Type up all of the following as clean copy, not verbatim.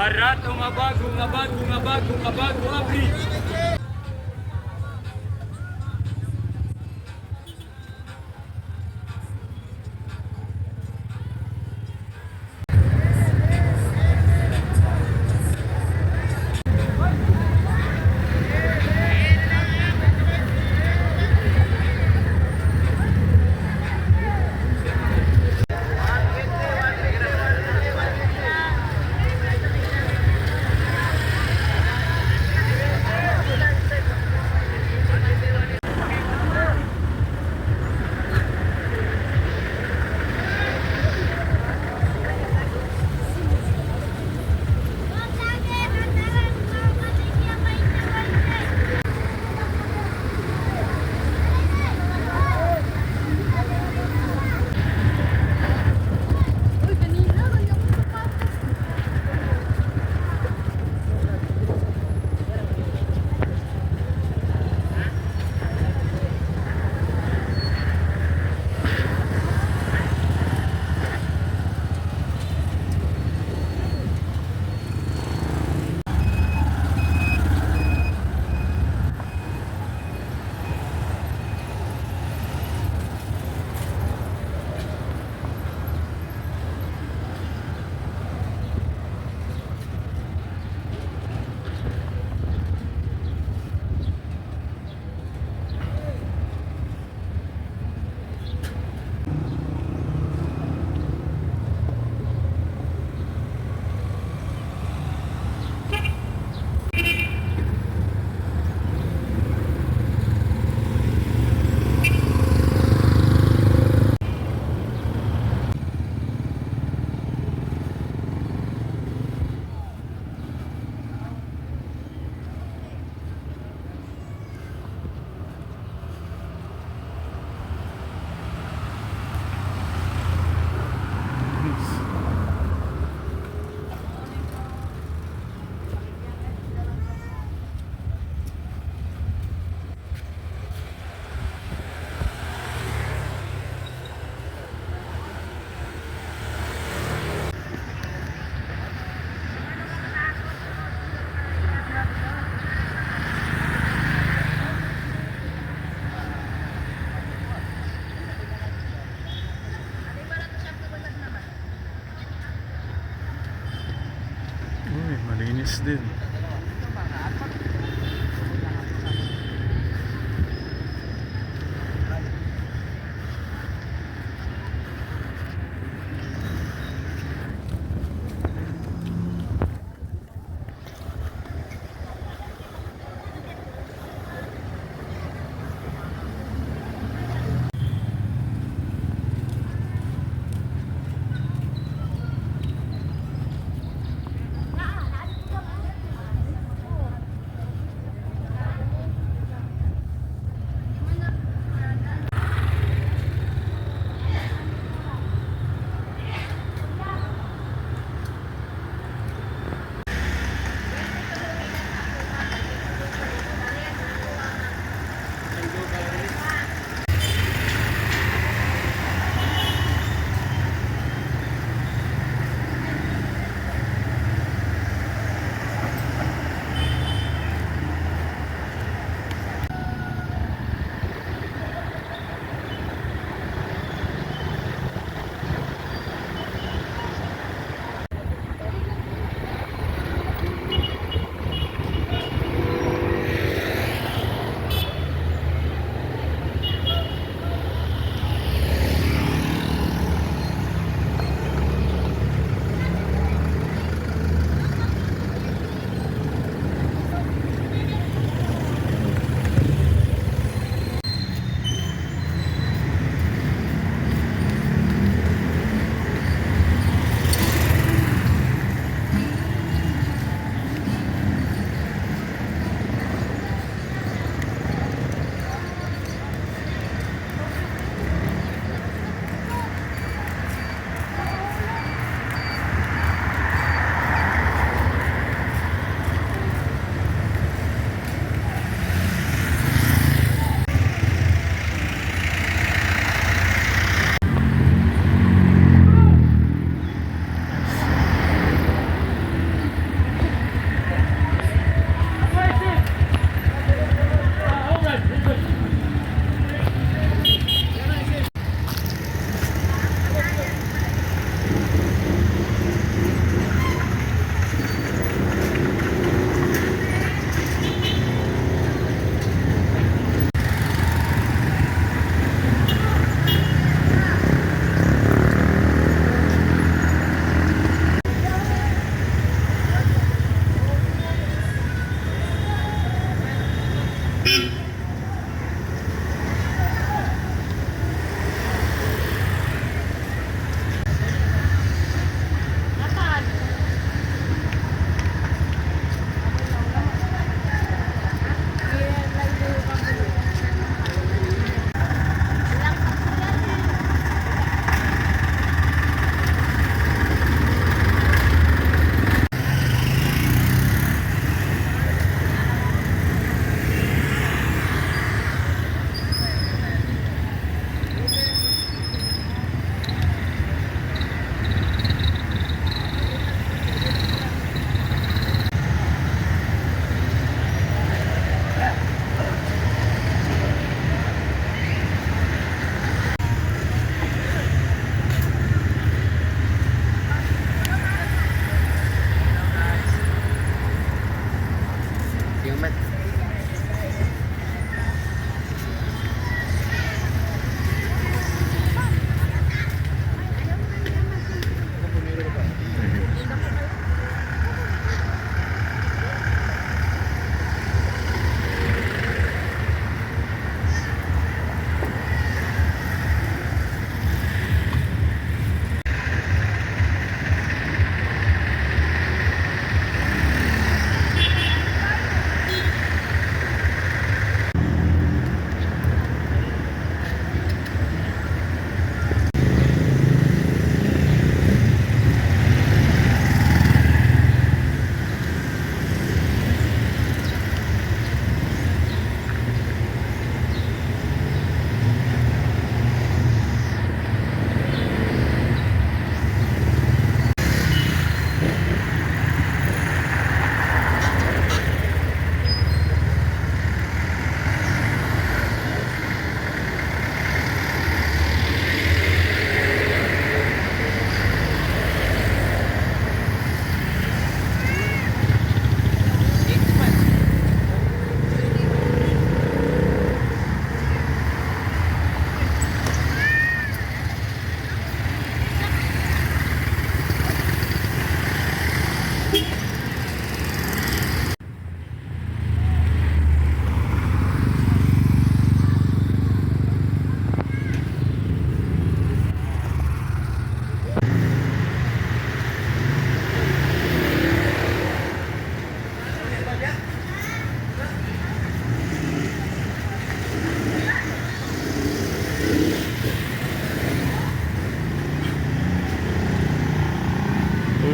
Barato nga bago, abri. Uy, malinis din.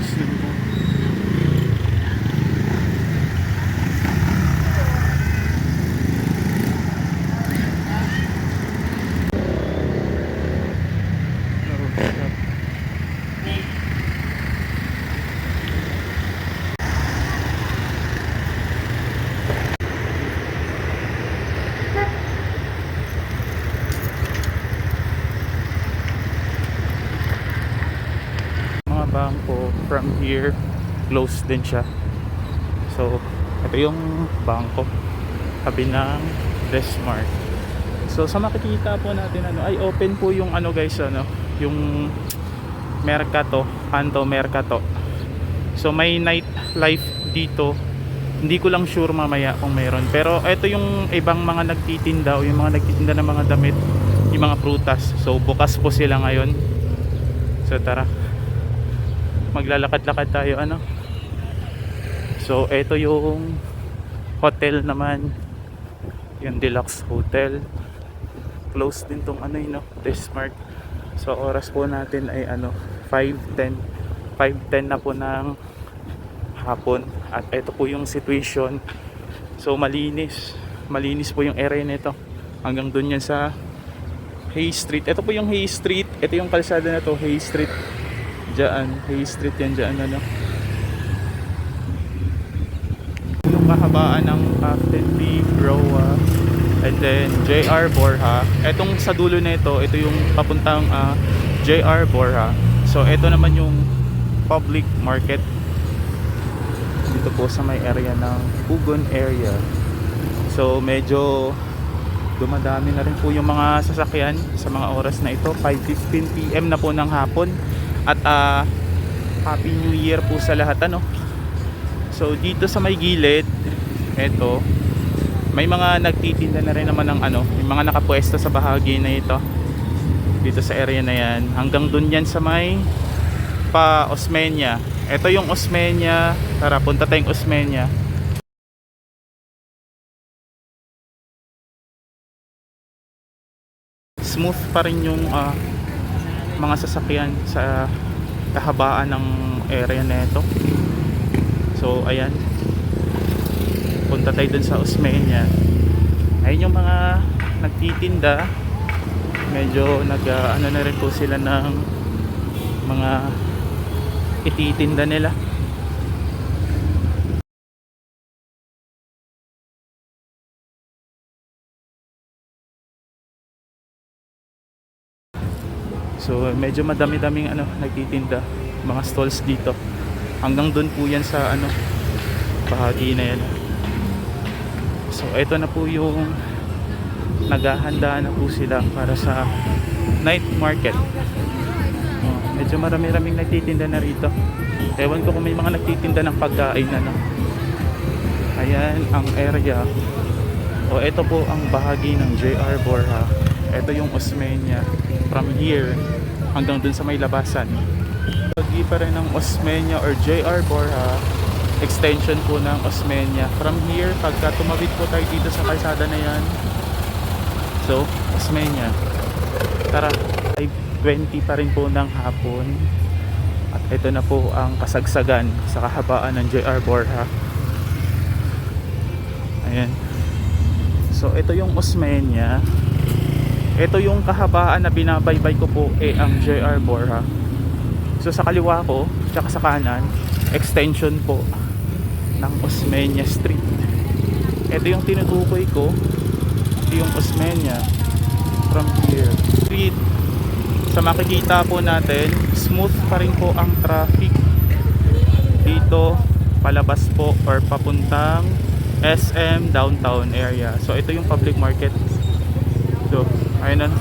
close na po. Mga bangko from here close din siya. So ito yung bangko tabi ng Desmart. So sa makikita po natin ay open po yung guys, yung Mercato, Kanto Mercato. So may night life dito. Hindi ko lang sure mamaya kung mayroon. Pero ito yung ibang mga nagtitinda o yung mga nagtitinda ng mga damit, yung mga prutas. So bukas po sila ngayon. So tara, maglalakad-lakad tayo So ito yung hotel naman, yung Deluxe Hotel. Close din tong Desmart. So oras po natin ay 5:10 na po ng hapon. At ito po yung situation. So malinis po yung area nito. Hanggang dun yan sa Hay Street. Ito po yung Hay Street. Ito yung kalsada na to, Hay Street. Diyan, Hay Street yan dyan yung kahabaan ng Captain B. Broa and then JR Borja. Etong sa dulo na ito yung papuntang JR Borja. So ito naman yung public market dito po sa may area ng Pugon area. So medyo dumadami na rin po yung mga sasakyan sa mga oras na ito. 5:15 PM na po ng hapon. At Happy New Year po sa lahat So dito sa may gilid, eto, may mga nagtitinda na rin naman ng yung mga nakapwesto sa bahagi na ito. Dito sa area na yan. Hanggang dun yan sa may pa Osmeña. Ito yung Osmeña. Tara, punta tayong Osmeña. Smooth pa rin yung mga sasakyan sa kahabaan ng area na ito. So ayan, punta tayo dun sa Osmeña. Ayun yung mga nagtitinda. Medyo na rin po sila ng mga ititinda nila. So medyo madami-daming nagtitinda, mga stalls dito. Hanggang doon po yan sa bahagi na yan. So ito na po yung naghahanda na po sila para sa night market. Medyo marami-raming nagtitinda na rito. Ewan ko kung may mga nagtitinda ng pagkain Ayan ang area. Ito po ang bahagi ng JR Borja. Ito yung Osmeña. From here hanggang dun sa may labasan. Bahagi pa rin ng Osmeña or JR Borja. Extension po ng Osmeña. From here, pagka tumawid po tayo dito sa kalsada na yan. So, Osmeña. Tara, 5:20 pa rin po ng hapon. At ito na po ang kasagsagan sa kahabaan ng JR Borja. Ayan. So, ito yung Osmeña. Ito yung kahabaan na binabaybay ko po ang JR Borja. So sa kaliwa ko, tsaka sa kanan, extension po ng Osmeña Street. Ito yung tinutukoy ko. Ito yung Osmeña from here. Street. Sa makikita po natin, smooth pa rin po ang traffic dito palabas po or papuntang SM downtown area. So ito yung public market. So ayun na.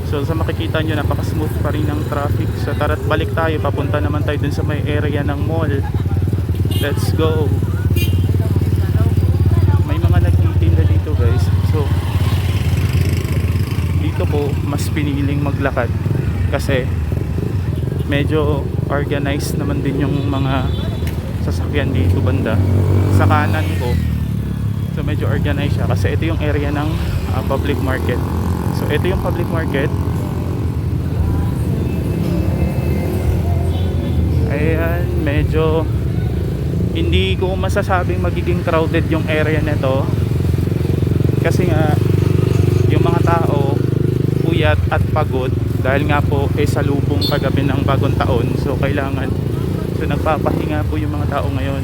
So sa makikita nyo, napaka-smooth pa rin ng traffic. So tara't balik tayo, papunta naman tayo dun sa may area ng mall. Let's go. May mga nagtitinda dito guys. So dito po mas piniling maglakad kasi medyo organized naman din yung mga sasakyan dito banda. Sa kanan ko, so medyo organized siya kasi ito yung area ng public market. So ito yung public market. Ayan. medyo hindi ko masasabing magiging crowded yung area nito kasi nga yung mga tao puyat at pagod dahil nga po salubong kagabi ng bagong taon, so kailangan, so nagpapahinga po yung mga tao ngayon.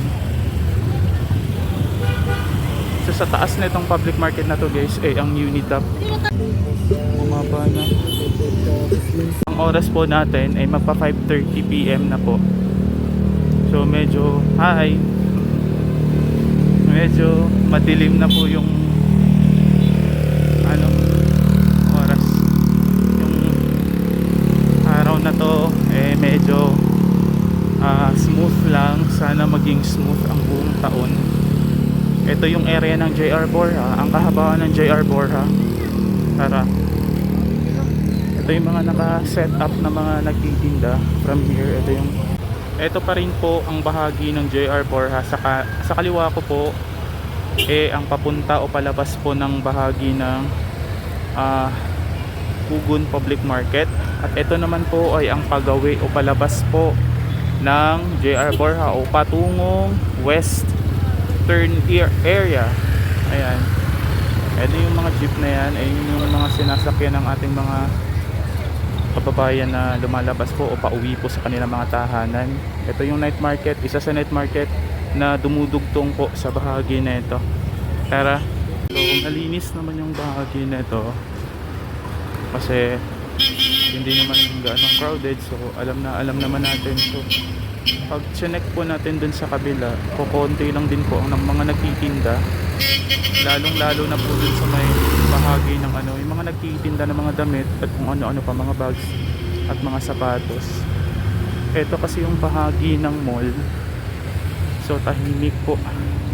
So sa taas na itong public market na to guys ang Unitap, bumaba na. Ang oras po natin ay magpa 5:30 PM na po. So medyo medyo madilim na po yung oras. Yung araw na to medyo smooth lang. Sana maging smooth ang buong taon. Ito yung area ng JR Borja, ang kahabaan ng JR Borja. Tara. Ito yung mga naka-set up na mga nagtitinda from here. Ito pa rin po ang bahagi ng JR Borja. Sa kaliwa ko po ang papunta o palabas po ng bahagi ng Kugon Public Market. At ito naman po ay ang pagawi o palabas po ng JR Borja o patungong Western area. Ayan. Ito yung mga jeep na yan, ay yung mga sinasakyan ng ating mga kababayan na lumalabas po o pauwi po sa kanilang mga tahanan. Ito yung night market, isa sa night market na dumudugtong po sa bahagi na ito. Tara. So malinis naman yung bahagi na ito kasi hindi naman gaano crowded, so alam naman natin. So pag chinek po natin dun sa kabila, kukonti lang din po ang mga nagtitinda, lalong-lalo na po dun sa may bahagi ng yung mga nagtitinda ng mga damit at kung ano-ano pa, mga bags at mga sapatos. Ito kasi yung bahagi ng mall, so tahimik po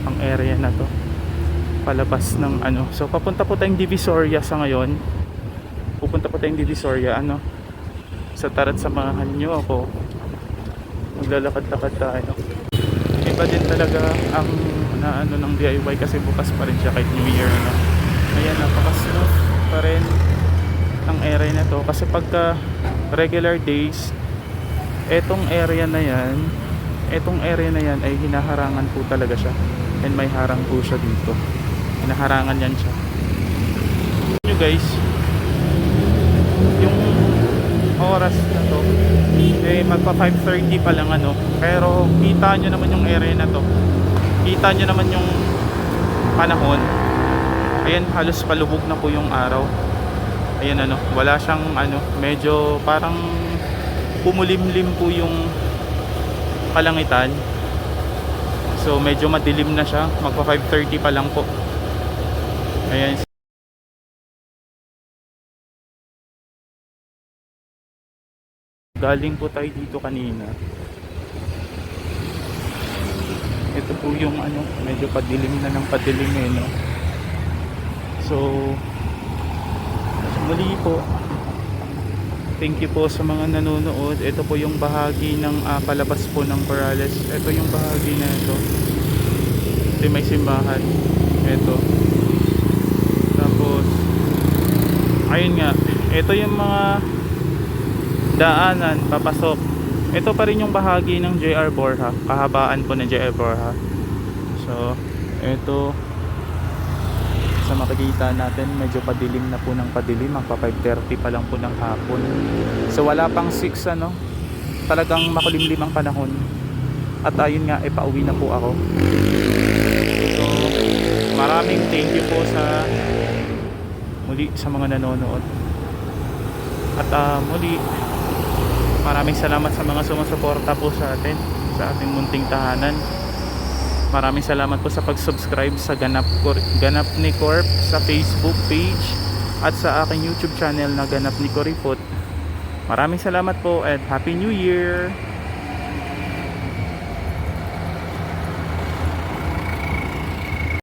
ang area na to palabas ng so papunta po tayong Divisoria sa ngayon. Pupunta po tayong Divisoria sa tara't samahan nyo ako, maglalakad-lakad tayo. Iba din talaga ang ng DIY kasi bukas pa rin siya kahit New Year. Ayan, napaka-smooth pa rin ang area na to kasi pagka regular days, etong area na yan ay hinaharangan po talaga siya, and may harang po siya dito, hinaharangan yan siya. Nyo guys, yung oras na to magpa 5:30 pa lang pero kita nyo naman yung area na to, kita nyo naman yung panahon. Ayan, halos palubog na po yung araw. Ayan wala siyang medyo parang pumulimlim po yung kalangitan, so medyo madilim na siya, magpa 5:30 pa lang po. Ayan. Galing po tayo dito kanina. Ito po yung medyo padilim na ng padilim So muli po, thank you po sa mga nanonood. Ito po yung bahagi ng palabas po ng Corrales. Ito yung bahagi na ito. Ito may simbahan. Ito. Tapos ayun nga, ito yung mga daanan papasok. Ito pa rin yung bahagi ng JR Borja, kahabaan po ng JR Borja. So ito, sa makikita natin, medyo padilim na po ng padilim, magpa 5:30 pa lang po ng hapon. So wala pang 6 talagang makulimlim ang panahon. At ayun nga, pauwi na po ako. So maraming thank you po muli sa mga nanonood. At muli, maraming salamat sa mga sumusuporta po sa atin, sa ating munting tahanan. Maraming salamat po sa pag-subscribe sa Ganap ni Corp sa Facebook page at sa aking YouTube channel na Ganap ni Coripot. Maraming salamat po and Happy New Year!